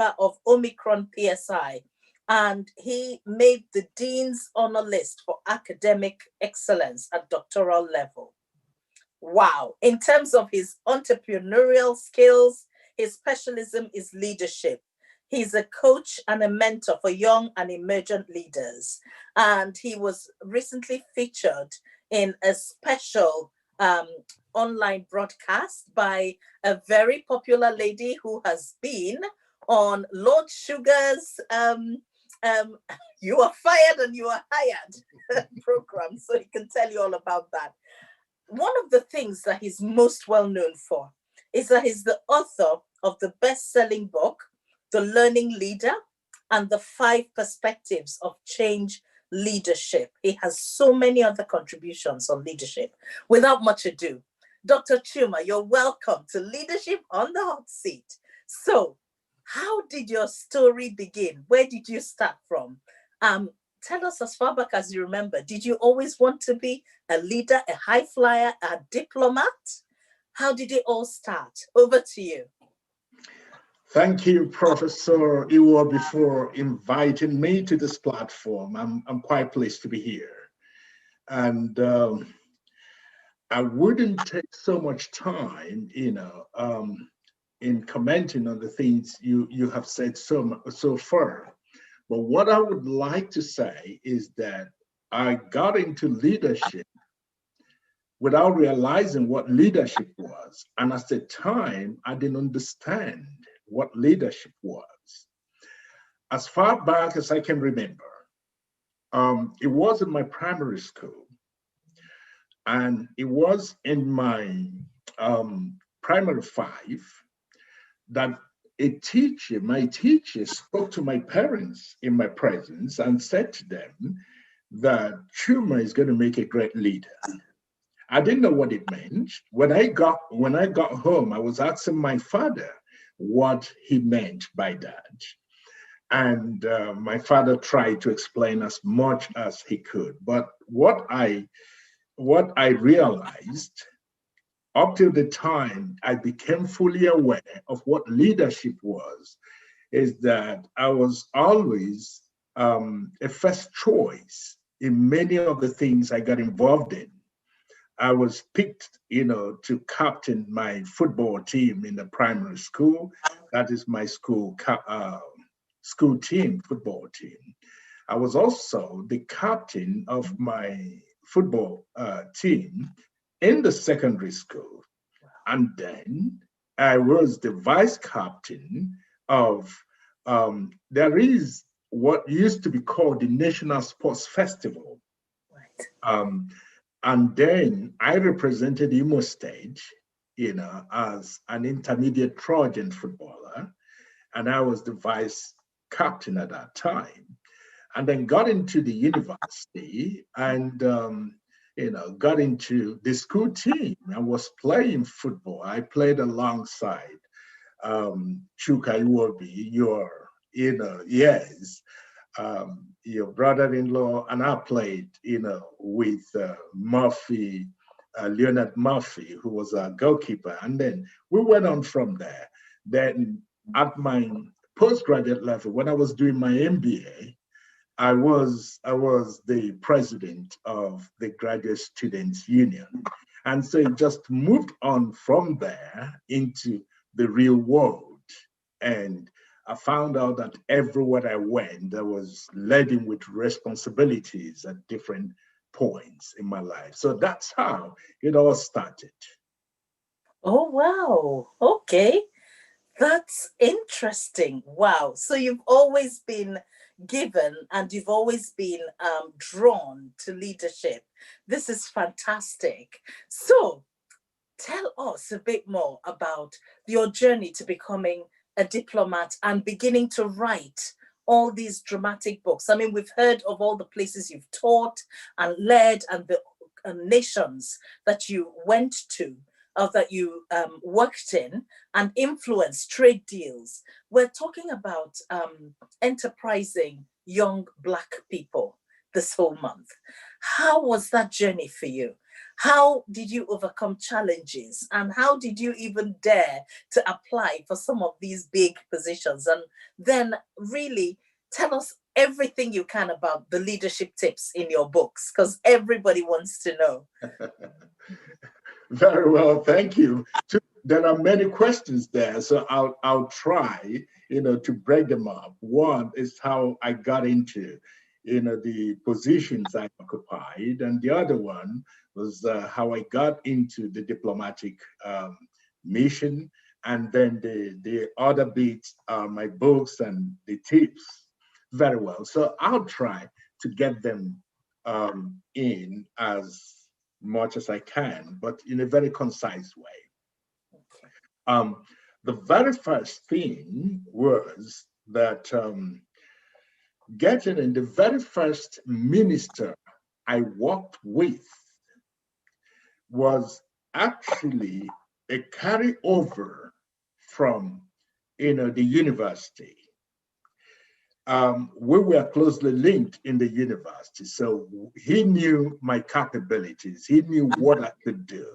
member of Omicron PSI, and he made the Dean's Honor List for academic excellence at doctoral level. Wow. In terms of his entrepreneurial skills, his specialism is leadership. He's a coach and a mentor for young and emergent leaders. And he was recently featured in a special online broadcast by a very popular lady who has been on Lord Sugar's You Are Fired and You Are Hired program. So he can tell you all about that. One of the things that he's most well known for is that he's the author of the best-selling book, The Learning Leader, and the 5 Perspectives of Change Leadership. He has so many other contributions on leadership. Without much ado, Dr. Chuma, you're welcome to Leadership on the Hot Seat. So, how did your story begin? Where did you start from? Tell us as far back as you remember. Did you always want to be a leader, a high flyer, a diplomat? How did it all start? Over to you. Thank you, Professor Iwo, for inviting me to this platform. I'm quite pleased to be here. And I wouldn't take so much time, in commenting on the things you have said so far. But what I would like to say is that I got into leadership without realizing what leadership was. And at the time, I didn't understand what leadership was. As far back as I can remember, it was in my primary school. And it was in my primary 5 that my teacher spoke to my parents in my presence and said to them that Chuma is going to make a great leader. I didn't know what it meant. When I got home, I was asking my father what he meant by that. And my father tried to explain as much as he could. But what I realized up till the time I became fully aware of what leadership was, is that I was always a first choice in many of the things I got involved in. I was picked, to captain my football team in the primary school. That is my school team, football team. I was also the captain of my football team in the secondary school. And then I was the vice captain of, there is what used to be called the National Sports Festival. Right. And then I represented Imo State, as an intermediate Trojan footballer. And I was the vice captain at that time. And then got into the university and, got into the school team and was playing football. I played alongside Chuka Iwobi, your brother-in-law, and I played, with Murphy, Leonard Murphy, who was a goalkeeper. And then we went on from there. Then at my postgraduate level, when I was doing my MBA, I was the president of the Graduate Students Union. And so it just moved on from there into the real world. And I found out that everywhere I went, I was laden with responsibilities at different points in my life. So that's how it all started. Oh, wow. Okay. That's interesting. Wow. So you've always been given and you've always been drawn to leadership. This is fantastic. So tell us a bit more about your journey to becoming a diplomat and beginning to write all these dramatic books. I mean, we've heard of all the places you've taught and led and the nations that you went to, that you worked in and influenced trade deals. We're talking about enterprising young Black people this whole month. How was that journey for you? How did you overcome challenges? And how did you even dare to apply for some of these big positions? And then really tell us everything you can about the leadership tips in your books, because everybody wants to know. Very well, thank you. There are many questions there, so I'll try, to break them up. One is how I got into, the positions I occupied, and the other one was how I got into the diplomatic mission, and then the other bits are my books and the tips. Very well. So I'll try to get them in as much as I can, but in a very concise way. Um, the very first thing was that getting in the very first minister I worked with was actually a carryover from, the university. We were closely linked in the university. So he knew my capabilities. He knew what I could do.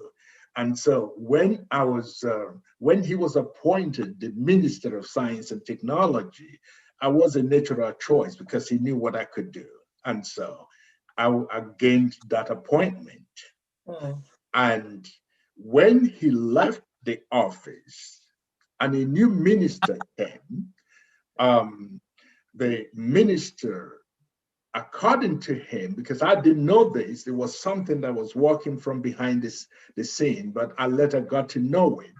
And so when he was appointed the Minister of Science and Technology, I was a natural choice because he knew what I could do. And so I gained that appointment. Mm. And when he left the office and a new minister came, um, the minister, according to him, because I didn't know this, it was something that was working from behind the scene, but I later got to know it.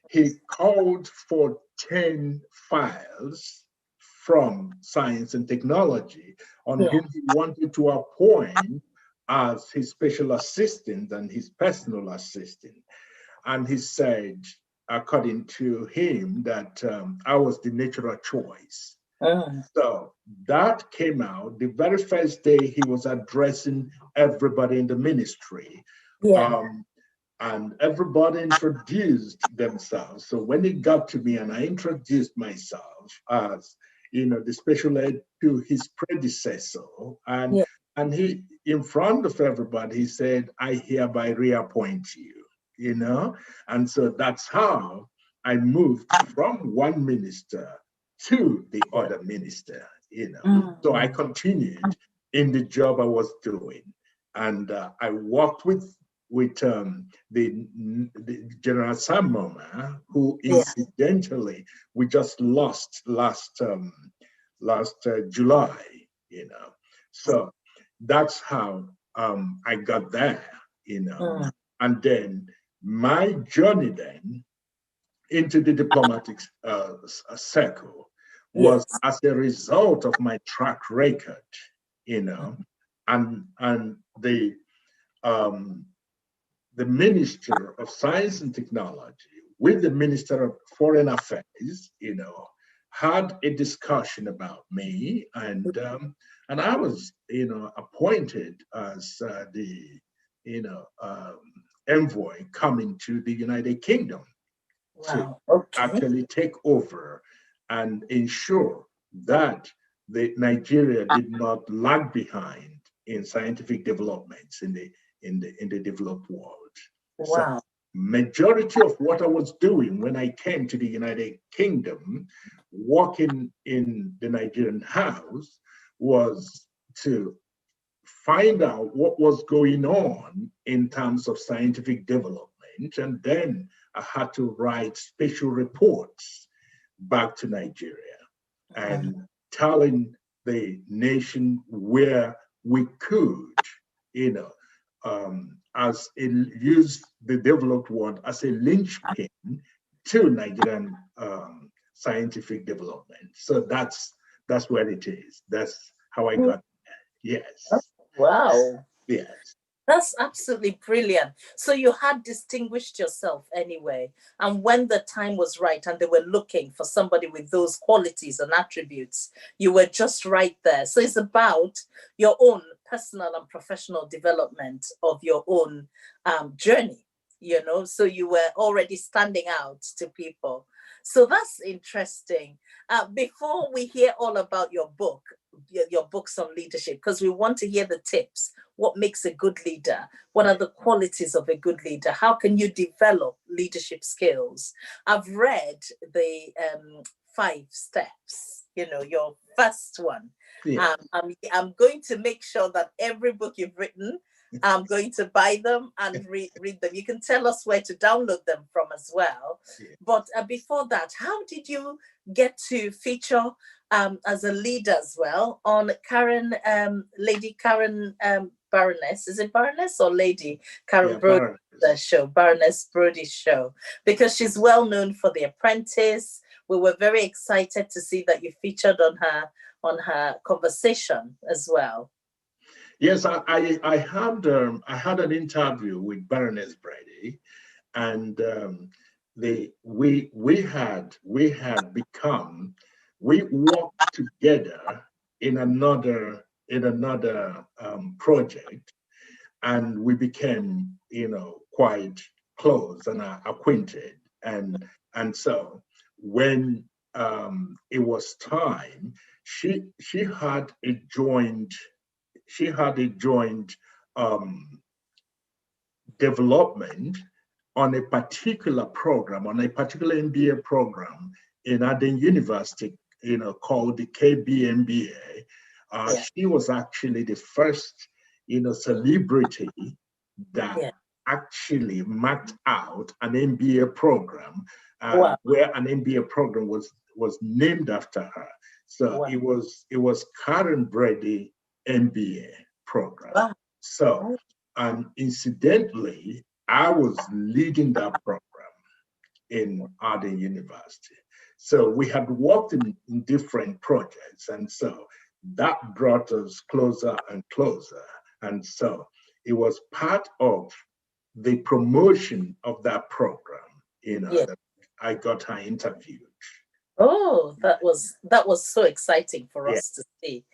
He called for 10 files from science and technology on Yeah. whom he wanted to appoint as his special assistant and his personal assistant. And he said, according to him, that I was the natural choice. So that came out the very first day he was addressing everybody in the ministry. Yeah. And everybody introduced themselves. So when it got to me and I introduced myself as, the special ed to his predecessor, and Yeah. and he, in front of everybody, he said, I hereby reappoint you. And so that's how I moved from one minister to the other minister. So I Mm. continued in the job I was doing. And I worked with the General Sam Moma, who Yeah. incidentally we just lost last July. So that's how I got there. Mm. And then my journey then into the diplomatic circle was Yes. as a result of my track record, you know, and um, the Minister of Science and Technology with the Minister of Foreign Affairs, had a discussion about me, and I was, appointed as the, envoy coming to the United Kingdom to Wow. Okay. actually take over and ensure that Nigeria did not lag behind in scientific developments in the developed world. So Wow. majority of what I was doing when I came to the United Kingdom, working in the Nigerian house, was to find out what was going on in terms of scientific development. And then I had to write special reports back to Nigeria and telling the nation where we could, you know, use the developed world as a linchpin to Nigerian scientific development. So that's where it is. That's how I got there. Yes. Wow. Yes. That's absolutely brilliant. So you had distinguished yourself anyway. And when the time was right and they were looking for somebody with those qualities and attributes, you were just right there. So it's about your own personal and professional development of your own journey, so you were already standing out to people. So that's interesting. Before we hear all about your book, your books on leadership, because we want to hear the tips. What makes a good leader? What are the qualities of a good leader? How can you develop leadership skills? I've read the 5 steps, your first one. Yeah. I'm going to make sure that every book you've written, I'm going to buy them and read them. You can tell us where to download them from as well. Yeah. But before that, how did you get to feature as a leader as well on Lady Karen Baroness? Is it Baroness or Lady Karen Yeah, Brody's Baroness. show, Baroness Brody's show? Because she's well known for The Apprentice. We were very excited to see that you featured on her conversation as well. Yes, I had an interview with Baroness Brady, and we worked together in another project, and we became quite close and acquainted, and so when it was time, she had a joint she had a joint um, development on a particular program, on a particular MBA program in Aden University, called the KBMBA. Yeah. She was actually the first, celebrity that Yeah. actually mapped out an MBA program, Wow. where an MBA program was named after her. So Wow. it was Karen Brady MBA program. Wow. So, and incidentally, I was leading that program in Aden University. So we had worked in different projects, and so that brought us closer and closer. And so it was part of the promotion of that program, Yeah. that I got her interviewed. Oh, that was so exciting for Yeah. us to see.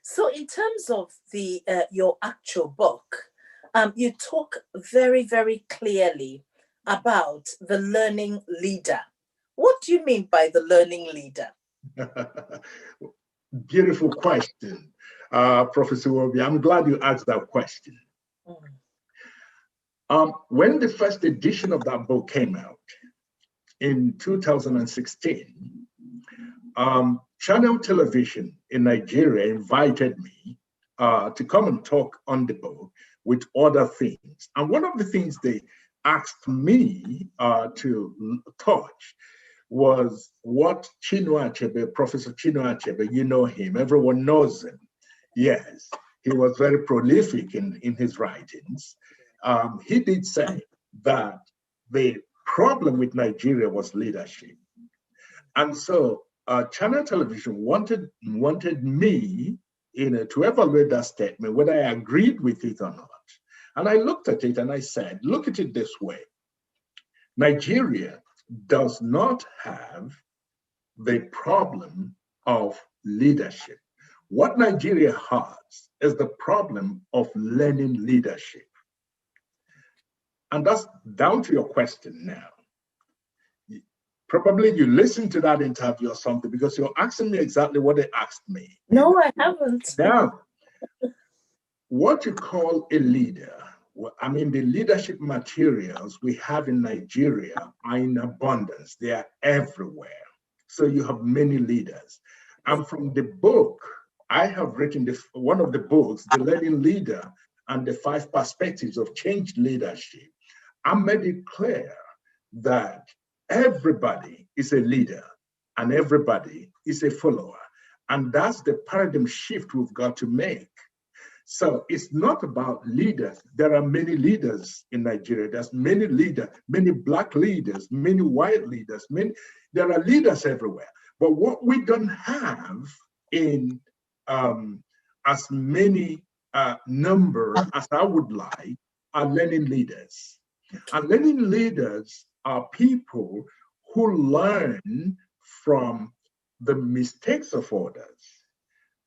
So in terms of the your actual book, you talk very, very clearly about the learning leader. What do you mean by the learning leader? Beautiful question, Professor Wobi. I'm glad you asked that question. Mm. When the first edition of that book came out in 2016, Channel Television in Nigeria invited me to come and talk on the book with other things. And one of the things they asked me to touch was what Chinua Achebe, Professor Chinua Achebe, you know him, everyone knows him. Yes, he was very prolific in his writings. He did say that the problem with Nigeria was leadership. And so Channel Television wanted me, to evaluate that statement, whether I agreed with it or not. And I looked at it and I said, look at it this way. Nigeria does not have the problem of leadership. What Nigeria has is the problem of learning leadership. And that's down to your question now. Probably you listened to that interview or something, because you're asking me exactly what they asked me. No, I haven't. Now, what you call a leader, I mean, the leadership materials we have in Nigeria are in abundance. They are everywhere. So you have many leaders. And from the book, I have written one of the books, The Learning Leader and the 5 Perspectives of Changed Leadership. I made it clear that everybody is a leader and everybody is a follower. And that's the paradigm shift we've got to make. So it's not about leaders. There are many leaders in Nigeria. There's many leaders, many Black leaders, many white leaders, there are leaders everywhere. But what we don't have in as many number as I would like are learning leaders. And learning leaders are people who learn from the mistakes of others,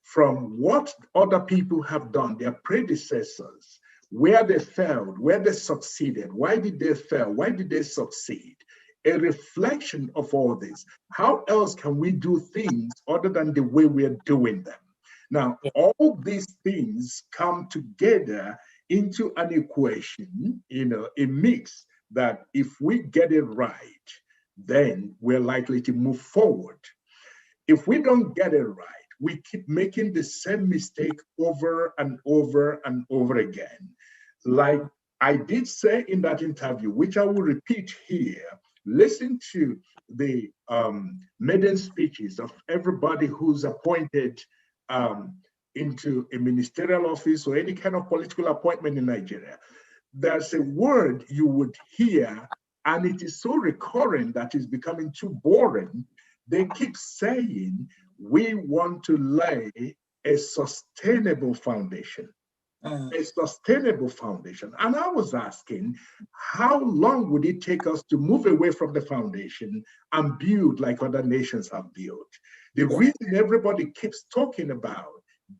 from what other people have done, their predecessors, where they failed, where they succeeded, why did they fail, why did they succeed? A reflection of all this. How else can we do things other than the way we're doing them? Now, Yeah. all these things come together into an equation, a mix that if we get it right, then we're likely to move forward. If we don't get it right, we keep making the same mistake over and over and over again. Like I did say in that interview, which I will repeat here, listen to the maiden speeches of everybody who's appointed into a ministerial office or any kind of political appointment in Nigeria. There's a word you would hear, and it is so recurrent that it's becoming too boring. They keep saying, we want to lay a sustainable foundation. A sustainable foundation. And I was asking, how long would it take us to move away from the foundation and build like other nations have built? The reason everybody keeps talking about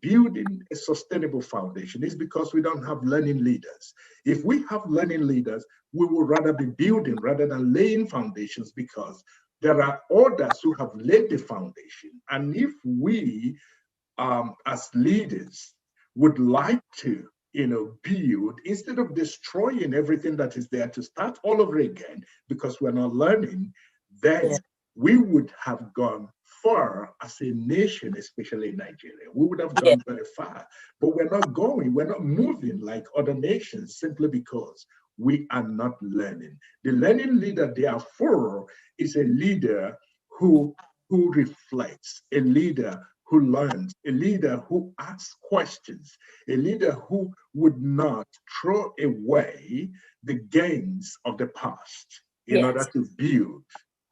building a sustainable foundation is because we don't have learning leaders. If we have learning leaders, we would rather be building rather than laying foundations, because there are others who have laid the foundation. And if we, as leaders, would like to, build, instead of destroying everything that is there to start all over again because we're not learning, then we would have gone far as a nation, especially in Nigeria. We would have gone very far, but we're not going, we're not moving like other nations simply because we are not learning. The learning leader, therefore, is a leader who reflects, a leader who learns, a leader who asks questions, a leader who would not throw away the gains of the past in order to build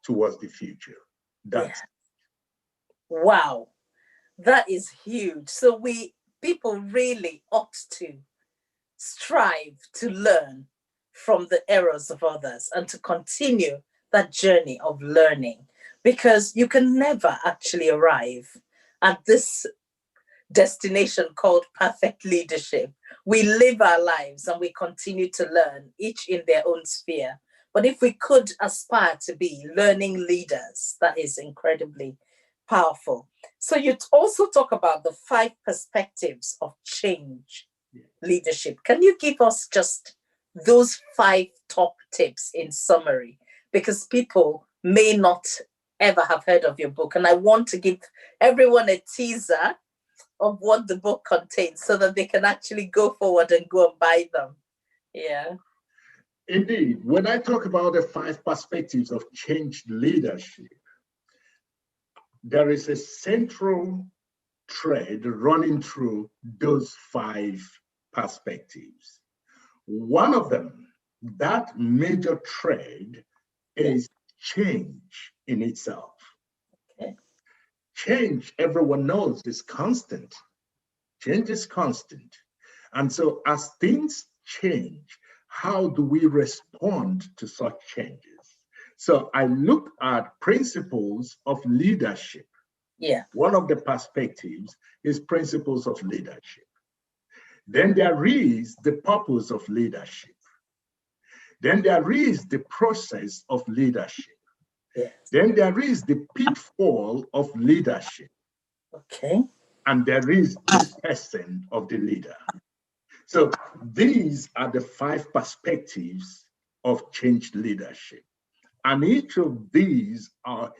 towards the future. That's Wow, that is huge. So people really ought to strive to learn from the errors of others and to continue that journey of learning, because you can never actually arrive at this destination called perfect leadership. We live our lives and we continue to learn, each in their own sphere. But if we could aspire to be learning leaders, that is incredibly powerful. So you also talk about the 5 perspectives of change leadership. Can you give us just those 5 top tips in summary? Because people may not ever have heard of your book. And I want to give everyone a teaser of what the book contains so that they can actually go forward and go and buy them. Yeah. Indeed. When I talk about the 5 perspectives of changed leadership, there is a central thread running through those 5 perspectives. One of them, that major thread, is change in itself. Okay. Change, everyone knows, is constant. Change is constant. And so as things change, how do we respond to such changes? So I look at principles of leadership. Yeah. One of the perspectives is principles of leadership. Then there is the purpose of leadership. Then there is the process of leadership. Yes. Then there is the pitfall of leadership. Okay. And there is the person of the leader. So these are the 5 perspectives of changed leadership. And each of these are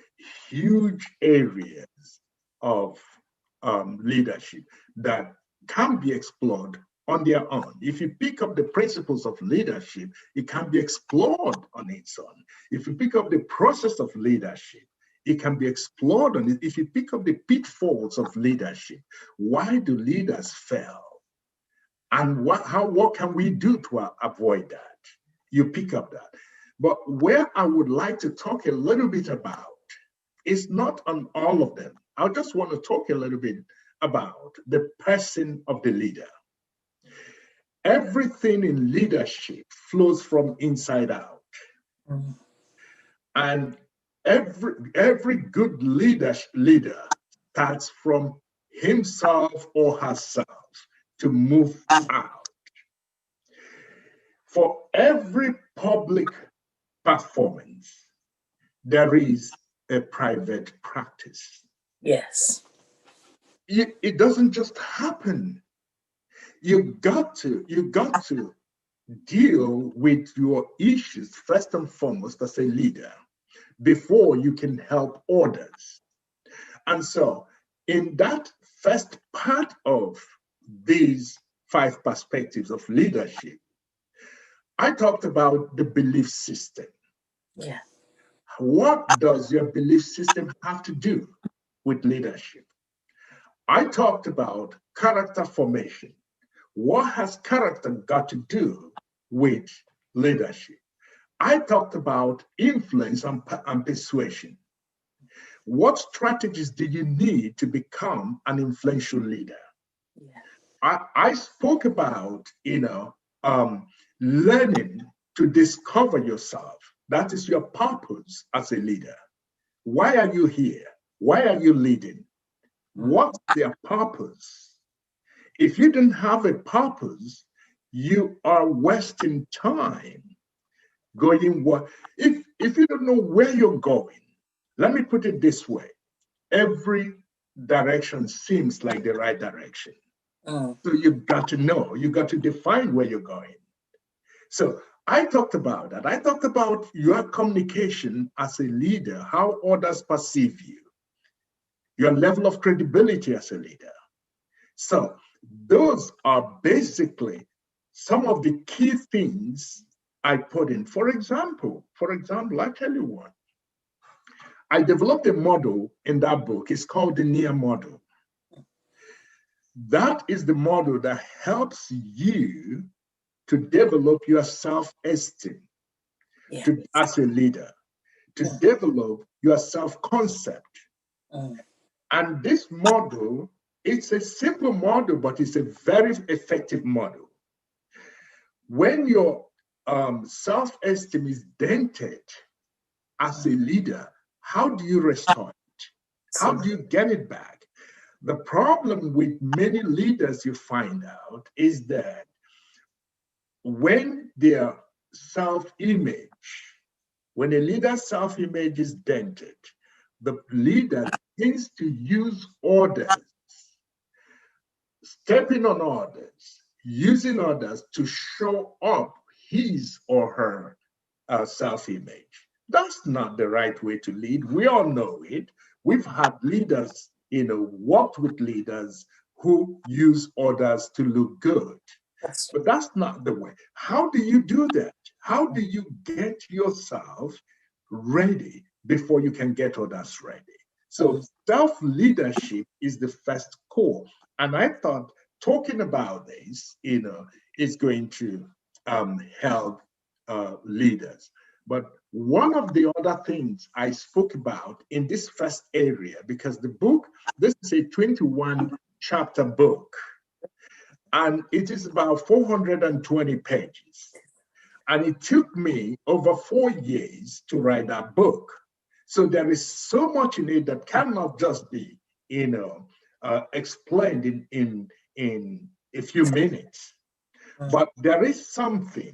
huge areas of leadership that can be explored on their own. If you pick up the principles of leadership, it can be explored on its own. If you pick up the process of leadership, it can be explored on it. If you pick up the pitfalls of leadership, why do leaders fail? And what can we do to avoid that? You pick up that. But where I would like to talk a little bit about is not on all of them. I just want to talk a little bit about the person of the leader. Everything in leadership flows from inside out. Mm-hmm. And every good leader starts from himself or herself to move out. For every public performance, there is a private practice. Yes. it doesn't just happen. You got to deal with your issues first and foremost as a leader before you can help others. And so, in that first part of these 5 perspectives of leadership, I talked about the belief system. Yeah. What does your belief system have to do with leadership? I talked about character formation. What has character got to do with leadership? I talked about influence and persuasion. What strategies do you need to become an influential leader? Yeah. I spoke about, learning to discover yourself. That is your purpose as a leader. Why are you here? Why are you leading? What's their purpose? If you don't have a purpose, you are wasting time going what if you don't know where you're going. Let me put it this way. Every direction seems like the right direction. Mm. So you've got to know, you got to define where you're going. So I talked about that. I talked about your communication as a leader, how others perceive you, your level of credibility as a leader. So those are basically some of the key things I put in. For example, I tell you what, I developed a model in that book. It's called the NEAR model. That is the model that helps you to develop your self-esteem Yeah. as a leader, to Mm. develop your self-concept. Mm. And this model, it's a simple model, but it's a very effective model. When your self-esteem is dented as a leader, how do you restore it? How So do you get it back? The problem with many leaders you find out is that when their self-image, when a leader's self-image is dented, the leader tends to use orders, stepping on others, using others to show up his or her self-image. That's not the right way to lead. We all know it. We've had leaders, worked with leaders who use others to look good. that's But that's not the way. How do you do that? How do you get yourself ready before you can get others ready? So mm. self-leadership is the first core. And I thought talking about this, is going to help leaders. But one of the other things I spoke about in this first area, because this is a 21 chapter book, and it is about 420 pages. And it took me over 4 years to write that book. So there is so much in it that cannot just be, explained in a few minutes. Mm. But there is something.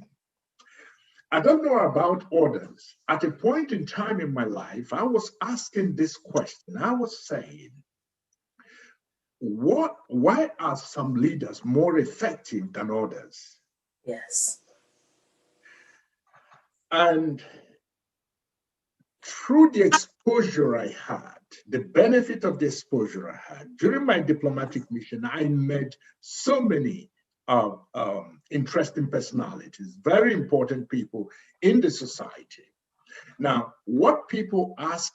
I don't know about others. At a point in time in my life, I was asking this question. I was saying, why are some leaders more effective than others? Yes. And through the exposure I had, the benefit of the exposure I had during my diplomatic mission, I met so many interesting personalities, very important people in the society. Now, what people ask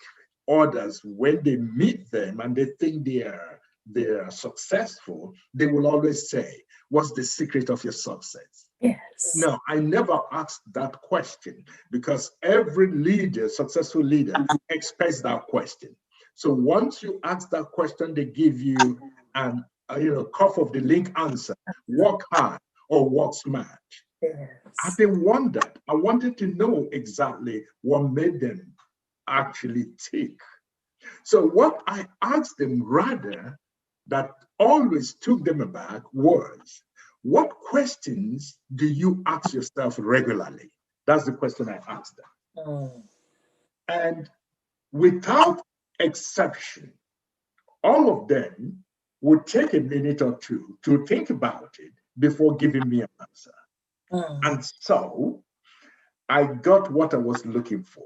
others when they meet them and they think they are successful, they will always say, "What's the secret of your success?" Yes. No, I never asked that question because every leader, successful leader, expects that question. So once you ask that question, they give you an cuff of the link answer: work hard or work smart. I Yes. didn't want that. I wanted to know exactly what made them actually tick. So what I asked them rather that always took them aback was, what questions do you ask yourself regularly? That's the question I asked them. Mm. And without exception, all of them would take a minute or two to think about it before giving me an answer. And so I got what I was looking for.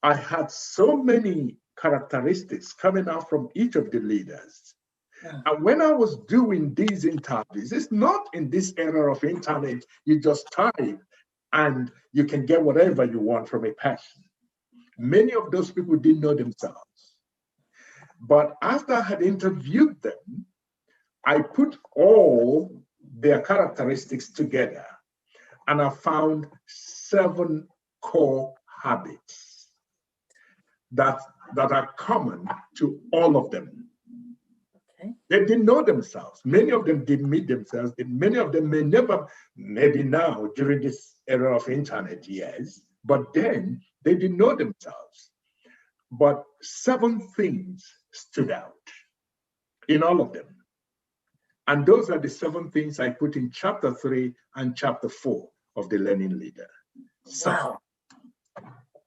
I had so many characteristics coming out from each of the leaders. And when I was doing these interviews, it's not in this era of internet, you just type and you can get whatever you want from a person. Many of those people didn't know themselves. But after I had interviewed them, I put all their characteristics together and I found 7 core habits that are common to all of them. Okay. They didn't know themselves. Many of them didn't meet themselves. Many of them may never, maybe now during this era of internet, yes, but then they didn't know themselves. But 7 things stood out in all of them. And those are the 7 things I put in chapter 3 and chapter 4 of the Learning Leader. So, wow.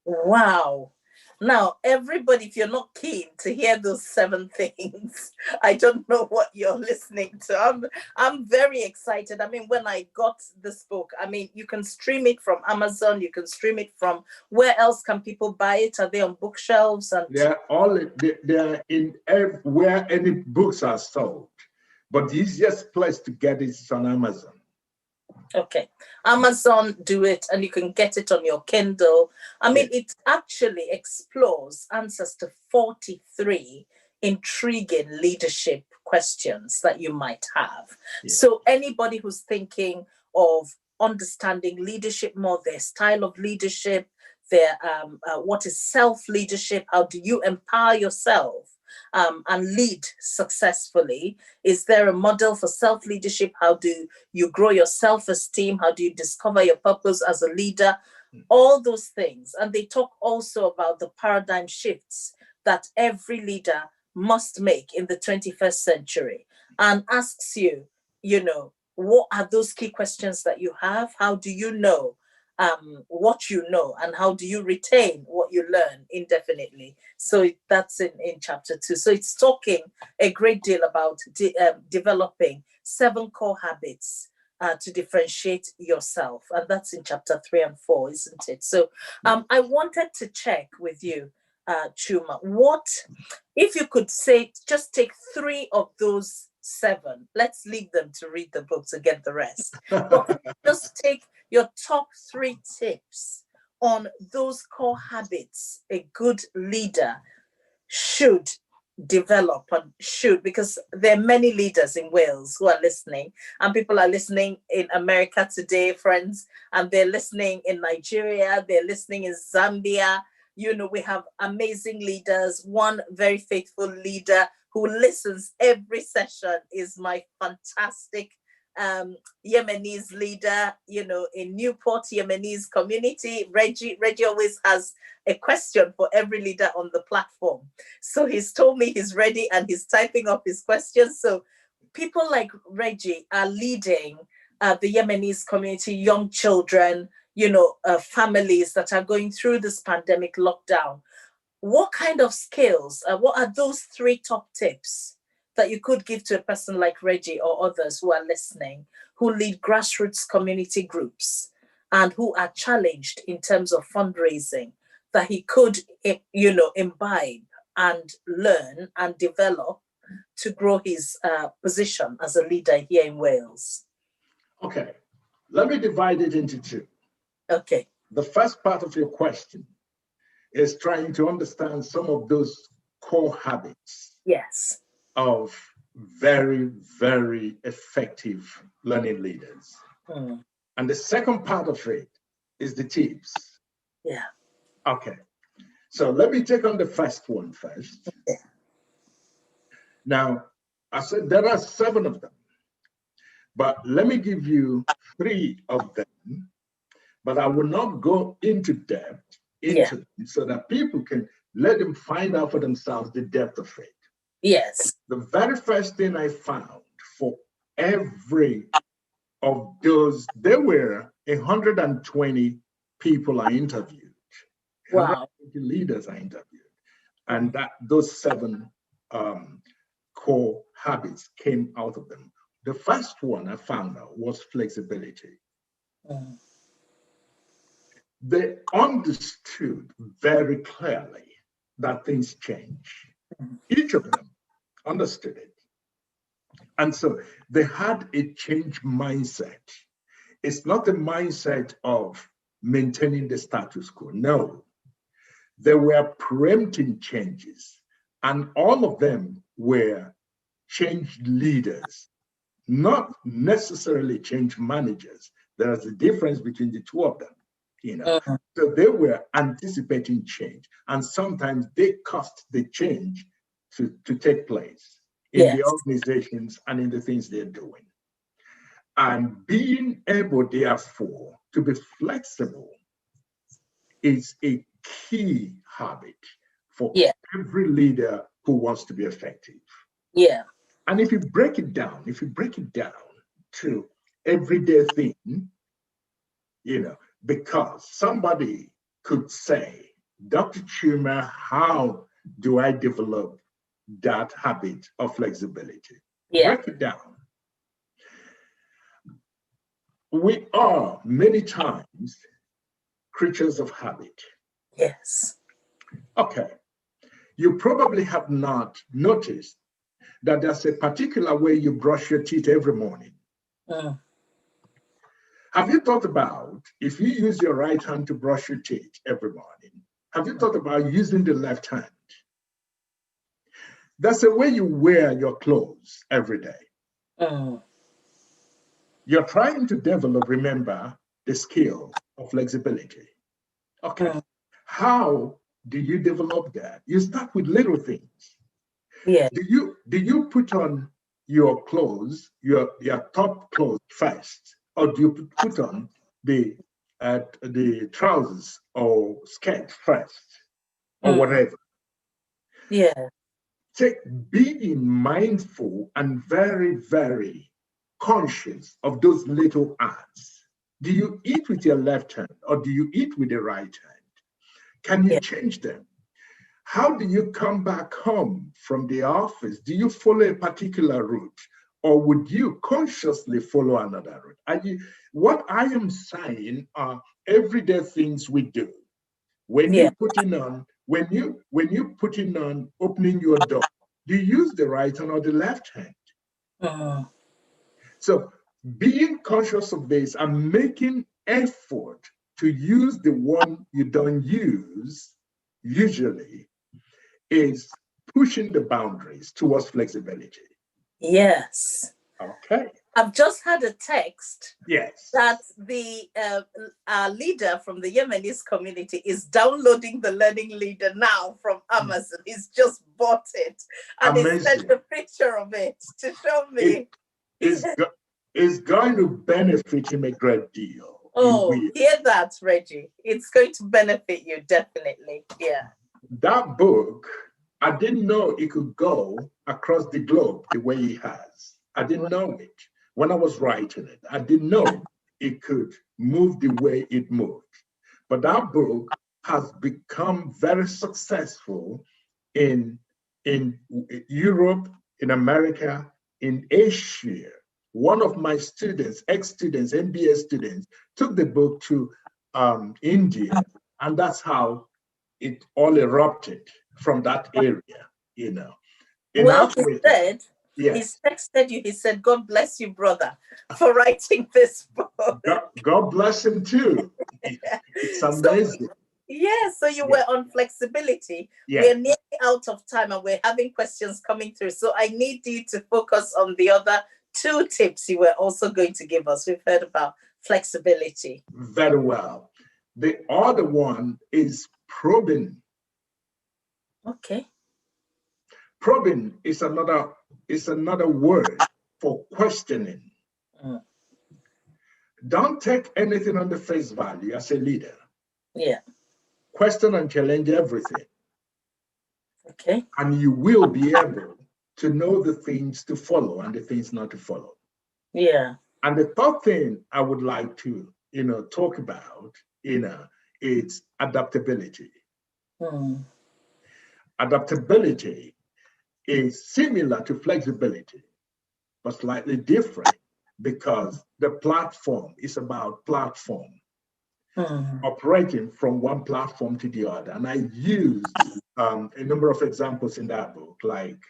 Wow. Now, everybody, if you're not keen to hear those 7 things, I don't know what you're listening to. I'm very excited. I mean, when I got this book, I mean, you can stream it from Amazon. You can stream it from where else can people buy it? Are they on bookshelves? And they're in where any books are sold. But the easiest place to get it is on Amazon. Okay, Amazon, do it, and you can get it on your Kindle. I mean, it actually explores answers to 43 intriguing leadership questions that you might have. So anybody who's thinking of understanding leadership more, their style of leadership, their what is self-leadership, how do you empower yourself and lead successfully? Is there a model for self-leadership? How do you grow your self-esteem? How do you discover your purpose as a leader? All those things. And they talk also about the paradigm shifts that every leader must make in the 21st century, and asks you, you know, what are those key questions that you have? How do you know what you know, and how do you retain what you learn indefinitely? So that's in chapter 2. So it's talking a great deal about developing 7 core habits to differentiate yourself, and that's in chapter 3 and 4, isn't it? So I wanted to check with you, Chuma, what if you could say, just take 3 of those 7. Let's leave them to read the book to get the rest. But just take your top 3 tips on those core habits a good leader should develop, and should, because there are many leaders in Wales who are listening, and people are listening in America today, friends, and they're listening in Nigeria, they're listening in Zambia. You know, we have amazing leaders. One very faithful leader who listens every session is my fantastic Yemenis leader, you know, in Newport, Yemenis community. Reggie always has a question for every leader on the platform. So he's told me he's ready and he's typing up his questions. So people like Reggie are leading the Yemenis community, young children, you know, families that are going through this pandemic lockdown. What kind of skills, what are those 3 top tips that you could give to a person like Reggie or others who are listening, who lead grassroots community groups and who are challenged in terms of fundraising, that he could, you know, imbibe and learn and develop to grow his position as a leader here in Wales? Okay, let me divide it into 2. Okay. The first part of your question is trying to understand some of those core habits. Yes. Of very, very effective learning leaders. And the second part of it is the tips. Yeah. Okay. So let me take on the first one first. Yeah. Now, I said there are 7 of them, but let me give you 3 of them, but I will not go into depth into them so that people can let them find out for themselves the depth of it. Yes. The very first thing I found for every of those, there were 120 people I interviewed. Wow. 120 leaders I interviewed. And those 7 core habits came out of them. The first one I found out was flexibility. Mm. They understood very clearly that things change. Each of them understood it. And so they had a change mindset. It's not a mindset of maintaining the status quo. No, they were preempting changes, and all of them were change leaders, not necessarily change managers. There's a difference between the two of them, you know. Mm. So they were anticipating change, and sometimes they caused the change to take place in the Yes. organizations and in the things they're doing. And being able, therefore, to be flexible is a key habit for Yeah. every leader who wants to be effective. Yeah. And if you break it down, to everyday thing, because somebody could say, Dr. Schumer, how do I develop that habit of flexibility? Yeah. Break it down. We are many times creatures of habit. Yes. Okay, you probably have not noticed that there's a particular way you brush your teeth every morning. Mm. Have you thought about if you use your right hand to brush your teeth every morning? Have you thought about using the left hand? That's the way you wear your clothes every day. Mm. You're trying to develop, remember, the skill of flexibility. Okay. Mm. How do you develop that? You start with little things. Yeah. Do you put on your clothes, your top clothes first, or do you put on the trousers or skirt first, or Mm. whatever? Yeah. Take being mindful and very, very conscious of those little acts. Do you eat with your left hand or do you eat with the right hand? Can you Yeah. change them? How do you come back home from the office? Do you follow a particular route or would you consciously follow another route? What I am saying are everyday things we do. When Yeah. you putting on, when you putting on opening your door, do you use the right hand or the left hand? Mm. So being conscious of this and making effort to use the one you don't use usually is pushing the boundaries towards flexibility. Yes. Okay. I've just had a text Yes. that the our leader from the Yemenis community is downloading the Learning Leader now from Amazon. He's just bought it and he sent Amazing. a picture of it to show It me. is is going to benefit him a great deal. It Oh, will. hear that, Reggie. It's going to benefit you, definitely. Yeah. That book, I didn't know it could go across the globe the way it has. I didn't know it. When I was writing it, I didn't know it could move the way it moved. But that book has become very successful in, in Europe, in America, in Asia. One of my students, ex-students, MBA students, took the book to India, and that's how it all erupted from that area, you know. In Well, he Africa, said, he's yes. texted you, he said, God bless you, brother, for writing this book. God bless him too. It's So, amazing. yeah, so you Yeah. were on flexibility. Yeah. We're nearly out of time and we're having questions coming through. So I need you to focus on the other two tips you were also going to give us. We've heard about flexibility. Very well. The other one is probing. Okay. Probing is another word for questioning. Mm. Don't take anything on the face value as a leader. Yeah. Question and challenge everything. Okay. And you will be able to know the things to follow and the things not to follow. Yeah. And the third thing I would like to, talk about, is adaptability. Mm. Adaptability is similar to flexibility, but slightly different because the platform is about platform, operating from one platform to the other. And I use a number of examples in that book, like,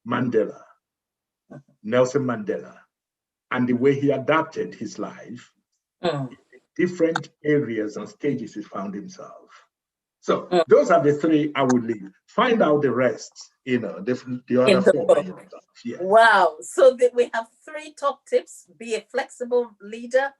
Mandela, Nelson Mandela, and the way he adapted his life, different areas and stages he found himself. So those are the three I would leave. Find out the rest, the other In the four. book. Yeah. Wow. So we have 3 top tips: be a flexible leader,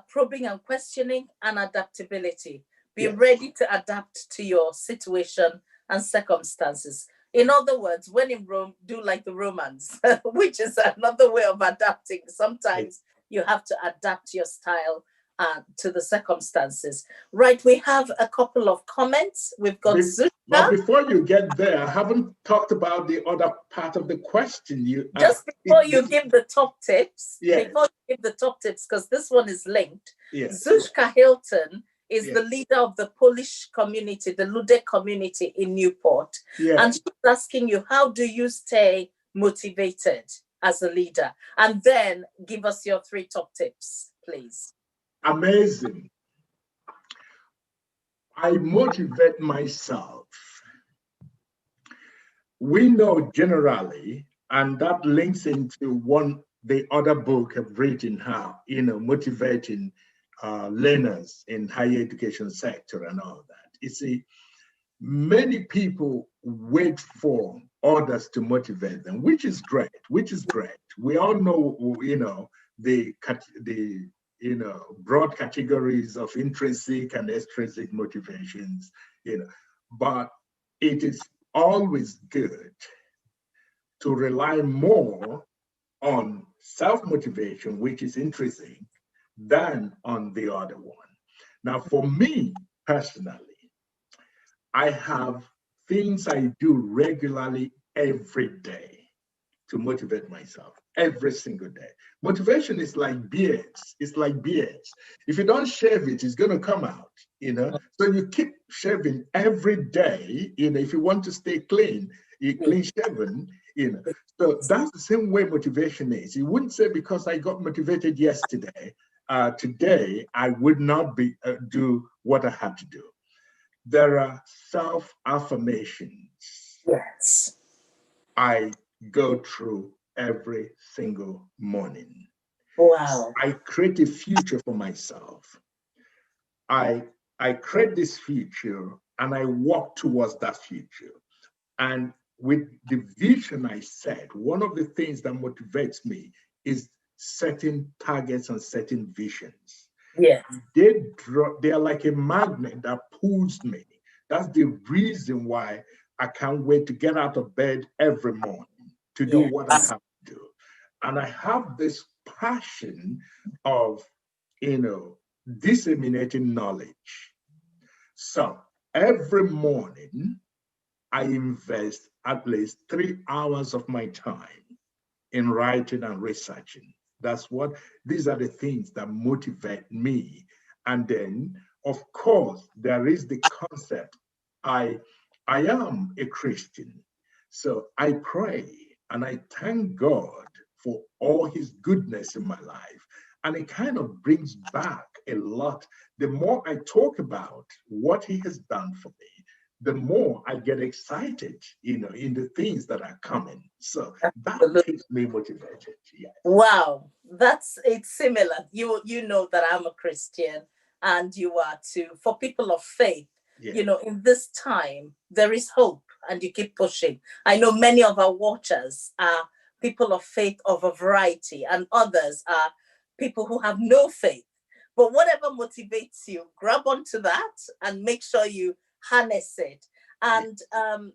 probing and questioning, and adaptability. Be ready to adapt to your situation and circumstances. In other words, when in Rome, do like the Romans, which is another way of adapting. Sometimes you have to adapt your style to the circumstances. Right, we have a couple of comments. We've got Zushka. But before you get there, I haven't talked about the other part of the question you asked. Just before you give the top tips, because this one is linked, Zushka Hilton is the leader of the Polish community, the Lude community in Newport. And she's asking you, how do you stay motivated as a leader? And then give us your 3 top tips, please. Amazing. I motivate myself. We know generally, and that links into the other book I've written, how, motivating learners in higher education sector and all that. You see, many people wait for others to motivate them, which is great, We all know, the broad categories of intrinsic and extrinsic motivations, but it is always good to rely more on self-motivation, which is intrinsic, than on the other one. Now, for me personally, I have things I do regularly every day to motivate myself, every single day. Motivation is like beards. It's like beards. If you don't shave it, it's going to come out, So you keep shaving every day, if you want to stay clean, clean shaven, So that's the same way motivation is. You wouldn't say because I got motivated yesterday, today I would not do what I had to do. There are self-affirmations. Yes. I go through every single morning. Wow. I create a future for myself. I create this future and I walk towards that future. And with the vision I set, one of the things that motivates me is setting targets and setting visions. Yeah. They are like a magnet that pulls me. That's the reason why I can't wait to get out of bed every morning to do what I have to do. And I have this passion of, disseminating knowledge. So every morning, I invest at least 3 hours of my time in writing and researching. These are the things that motivate me. And then, of course, there is the concept. I am a Christian. So I pray and I thank God for all his goodness in my life. And it kind of brings back a lot. The more I talk about what he has done for me, the more I get excited, in the things that are coming. So that keeps me motivated. Yes. Wow, it's similar. You know that I'm a Christian and you are too. For people of faith, in this time, there is hope and you keep pushing. I know many of our watchers are people of faith of a variety, and others are people who have no faith. But whatever motivates you, grab onto that and make sure you harness it. And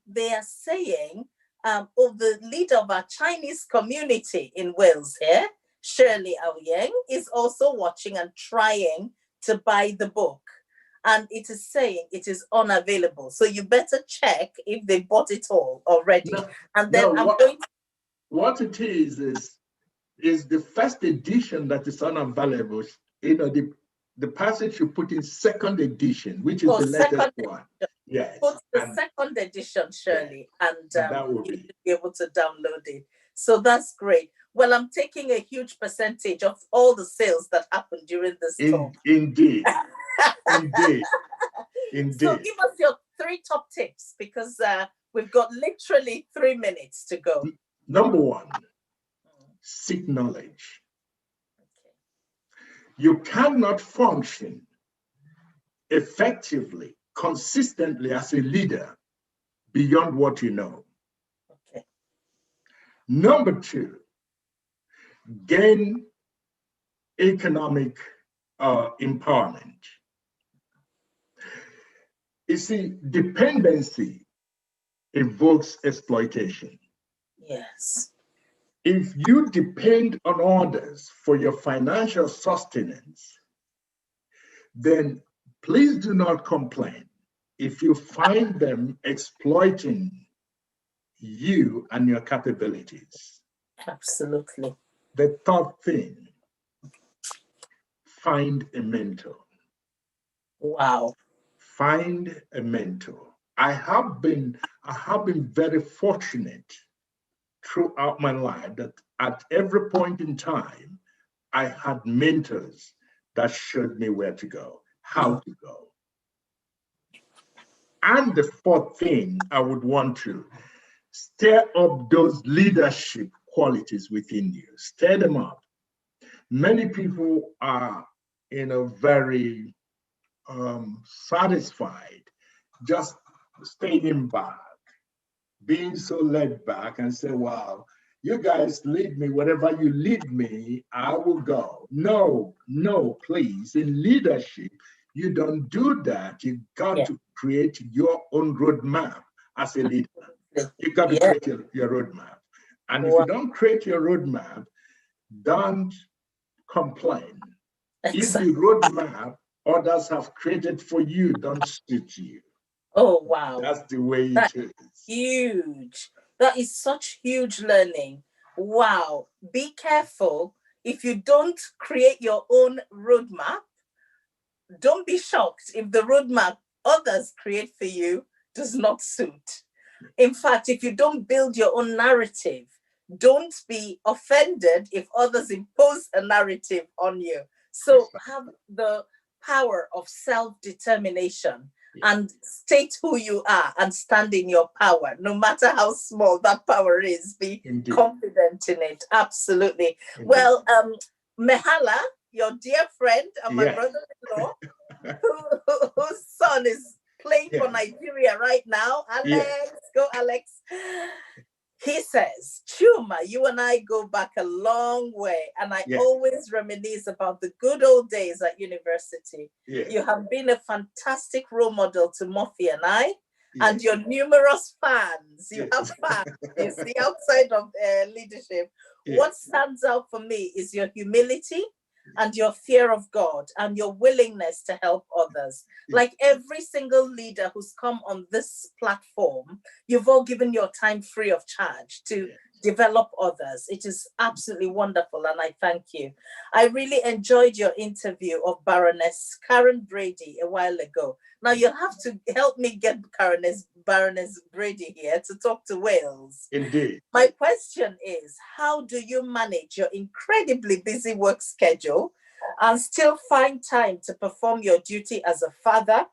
they are saying, the leader of our Chinese community in Wales here, Shirley Aoyeng, is also watching and trying to buy the book. And it is saying it is unavailable. So you better check if they bought it all already. What it is the first edition that is unavailable. The passage you put in second edition, which is the latest one. Yes, Put the second edition, yeah, Shirley, and and that will you be should be able to download it. So that's great. Well, I'm taking a huge percentage of all the sales that happened during this talk. indeed, indeed, So indeed. give us your three top tips, because we've got literally 3 minutes to go. Number one, seek knowledge. Okay. You cannot function effectively, consistently as a leader beyond what you know. Okay. Number two, gain economic empowerment. You see, dependency evokes exploitation. Yes. If you depend on others for your financial sustenance, then please do not complain if you find them exploiting you and your capabilities. Absolutely. The third thing, find a mentor. Wow. Find a mentor. I have been very fortunate throughout my life that at every point in time, I had mentors that showed me where to go, how to go. And the fourth thing I would want to stir up those leadership qualities within you, stir them up. Many people are, very satisfied just staying back, being so laid back and say, wow, you guys lead me, wherever you lead me, I will go. No, no, please. In leadership, you don't do that. You got Yeah. to create your own roadmap as a leader. You got to Yeah. create your roadmap. And if you Wow. don't create your roadmap, don't complain. If the Exactly. roadmap others have created for you don't suit you, Oh, wow. that's the way That it is. huge. That is such huge learning. Wow. Be careful. If you don't create your own roadmap, don't be shocked if the roadmap others create for you does not suit. In fact, if you don't build your own narrative, don't be offended if others impose a narrative on you. So have the power of self determination Yeah, and state who you are and stand in your power, no matter how small that power is. Be indeed, confident in it. Absolutely. indeed. Well, Mehala, your dear friend and my Yes, brother in law, whose son is playing for yes, Nigeria right now. yes, Alex, go Alex. He says, Chuma, you and I go back a long way, and I yes, always reminisce about the good old days at university. yes, You have been a fantastic role model to Murphy and I, and yes, your numerous fans. You have yes, fans, you see, outside of leadership. yes, What stands out for me is your humility and your fear of God and your willingness to help others. yes, Like every single leader who's come on this platform, you've all given your time free of charge to yes. develop others. It is absolutely wonderful, and I thank you. I really enjoyed your interview of Baroness Karen Brady a while ago. Now you'll have to help me get Baroness Brady here to talk to Wales. Indeed. My question is, how do you manage your incredibly busy work schedule and still find time to perform your duty as a father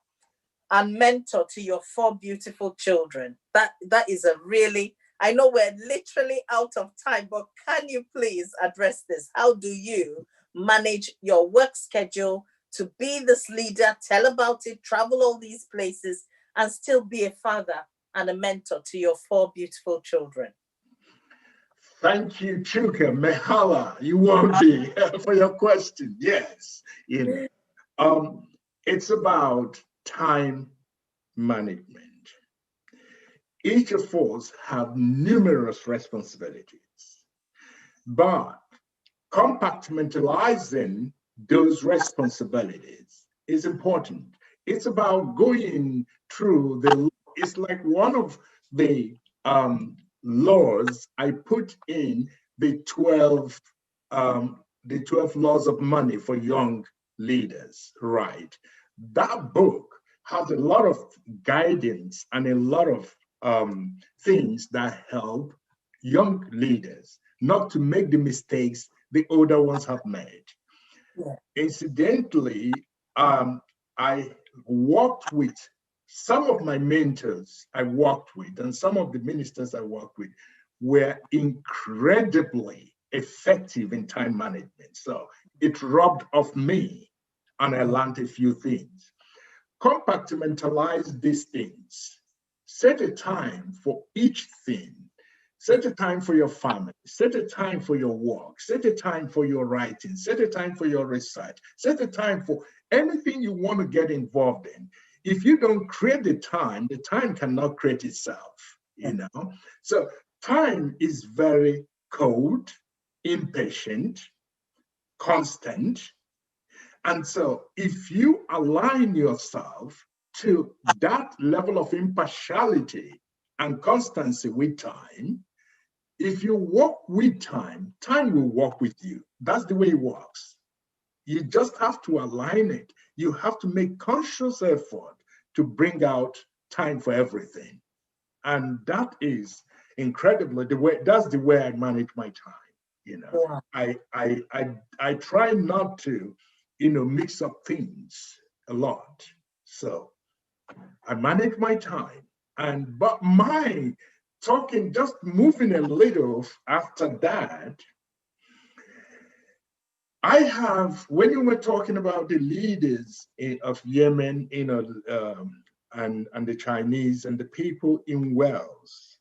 and mentor to your 4 beautiful children? That is a really, I know we're literally out of time, but can you please address this? How do you manage your work schedule to be this leader, tell about it, travel all these places, and still be a father and a mentor to your 4 beautiful children? Thank you, Chuka Mehala. You won't be for your question. Yes, um, it's about time management. Each of us have numerous responsibilities, but compartmentalizing those responsibilities is important. It's about going through it's like one of the laws I put in the 12 laws of money for young leaders, right? That book has a lot of guidance and a lot of things that help young leaders not to make the mistakes the older ones have made. Yeah. Incidentally, I worked with some of my mentors I worked with, and some of the ministers I worked with were incredibly effective in time management. So it rubbed off me, and I learned a few things. Compartmentalize these things. Set a time for each thing. Set a time for your family. Set a time for your work. Set a time for your writing. Set a time for your research. Set a time for anything you want to get involved in. If you don't create the time cannot create itself, you know? So time is very cold, impatient, constant, and so if you align yourself to that level of impartiality and constancy with time, if you walk with time, time will walk with you. That's the way it works. You just have to align it. You have to make conscious effort to bring out time for everything. And that is incredibly that's the way I manage my time. You know, Wow. I try not to, mix up things a lot. So I manage my time. But my talking, just moving a little after that, when you were talking about the leaders of Yemen, and the Chinese and the people in Wales,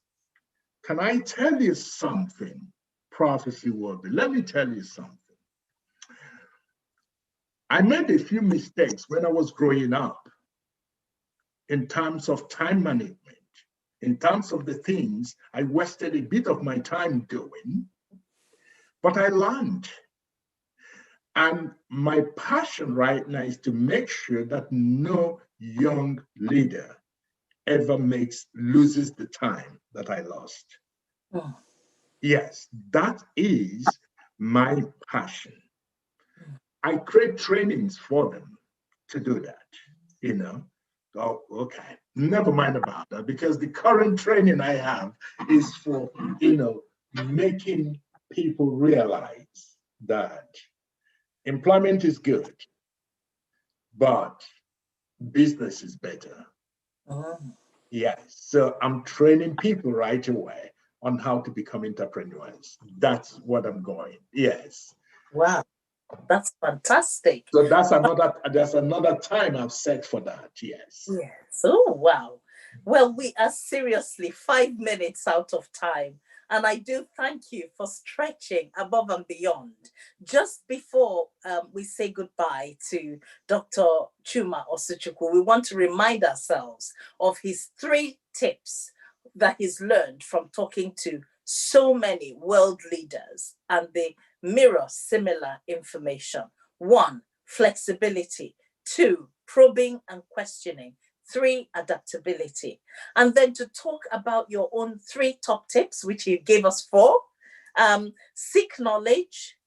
can I tell you something, Prophecy Worthy? Let me tell you something. I made a few mistakes when I was growing up in terms of time management, in terms of the things I wasted a bit of my time doing, but I learned. And my passion right now is to make sure that no young leader ever loses the time that I lost. Mm. Yes, that is my passion. I create trainings for them to do that, you know. Oh, okay. Never mind about that, because the current training I have is for, making people realize that employment is good, but business is better. Mm. Yes. So I'm training people right away on how to become entrepreneurs. That's what I'm going. Yes. Wow. That's fantastic. So that's another time I've set for that. Yes. Yes. Oh, wow. Well, we are seriously 5 minutes out of time. And I do thank you for stretching above and beyond. Just before we say goodbye to Dr. Chuma Osuchukwu, we want to remind ourselves of his 3 tips that he's learned from talking to so many world leaders, and they mirror similar information. 1, flexibility. 2, probing and questioning. 3, adaptability. And then to talk about your own 3 top tips, which you gave us 4. Seek knowledge,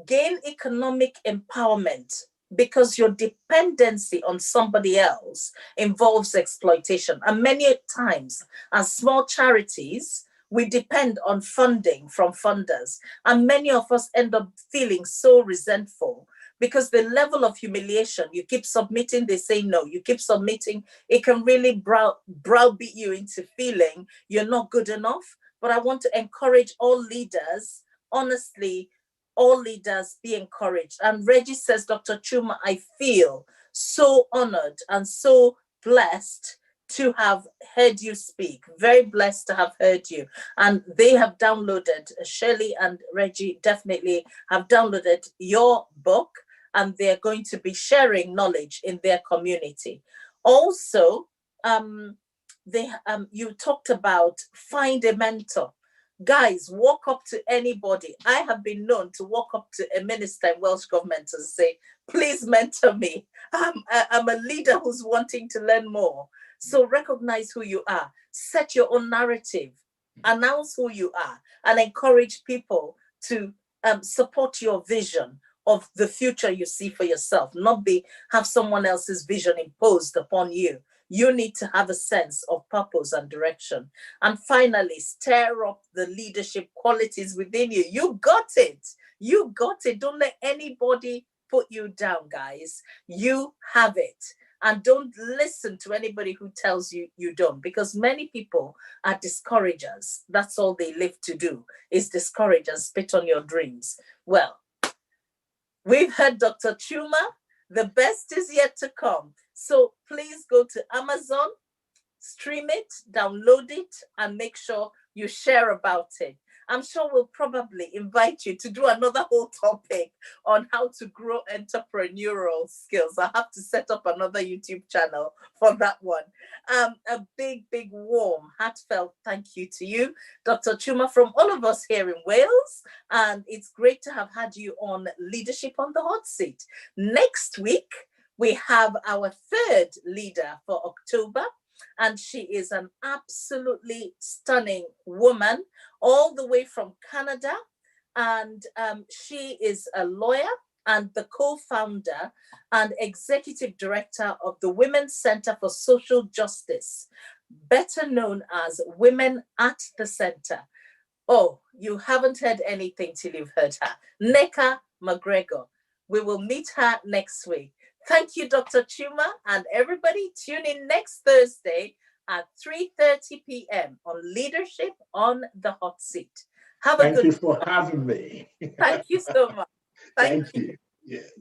gain economic empowerment, because your dependency on somebody else involves exploitation. And many times, as small charities, we depend on funding from funders. And many of us end up feeling so resentful because the level of humiliation, you keep submitting, they say no, you keep submitting, it can really browbeat you into feeling you're not good enough. But I want to encourage all leaders, honestly, all leaders be encouraged. And Reggie says, Dr. Chuma, I feel so honored and so blessed to have heard you speak. Very blessed to have heard you. And they have downloaded, Shirley and Reggie definitely have downloaded your book, and they're going to be sharing knowledge in their community. Also, you talked about find a mentor. Guys, walk up to anybody. I have been known to walk up to a minister in Welsh government and say, please mentor me. I'm a leader who's wanting to learn more. So recognize who you are, set your own narrative, announce who you are, and encourage people to support your vision of the future you see for yourself, not be have someone else's vision imposed upon you. You need to have a sense of purpose and direction. And finally, stir up the leadership qualities within you. You got it. You got it. Don't let anybody put you down, guys. You have it. And don't listen to anybody who tells you you don't, because many people are discouragers. That's all they live to do, is discourage and spit on your dreams. Well, we've heard Dr. Chuma. The best is yet to come. So please go to Amazon, stream it, download it, and make sure you share about it. I'm sure we'll probably invite you to do another whole topic on how to grow entrepreneurial skills. I have to set up another YouTube channel for that one. A big, big, warm, heartfelt thank you to you, Dr. Chuma, from all of us here in Wales. And it's great to have had you on Leadership on the Hot Seat. Next week, we have our third leader for October, and she is an absolutely stunning woman, all the way from Canada. And she is a lawyer and the co-founder and executive director of the Women's Center for Social Justice, better known as Women at the Center. Oh, you haven't heard anything till you've heard her. Neka McGregor. We will meet her next week. Thank you, Dr. Chuma, and everybody tune in next Thursday at 3:30 p.m. on Leadership on the Hot Seat. Have a Thank good you for having me. Thank you so much. Thank you. Yes.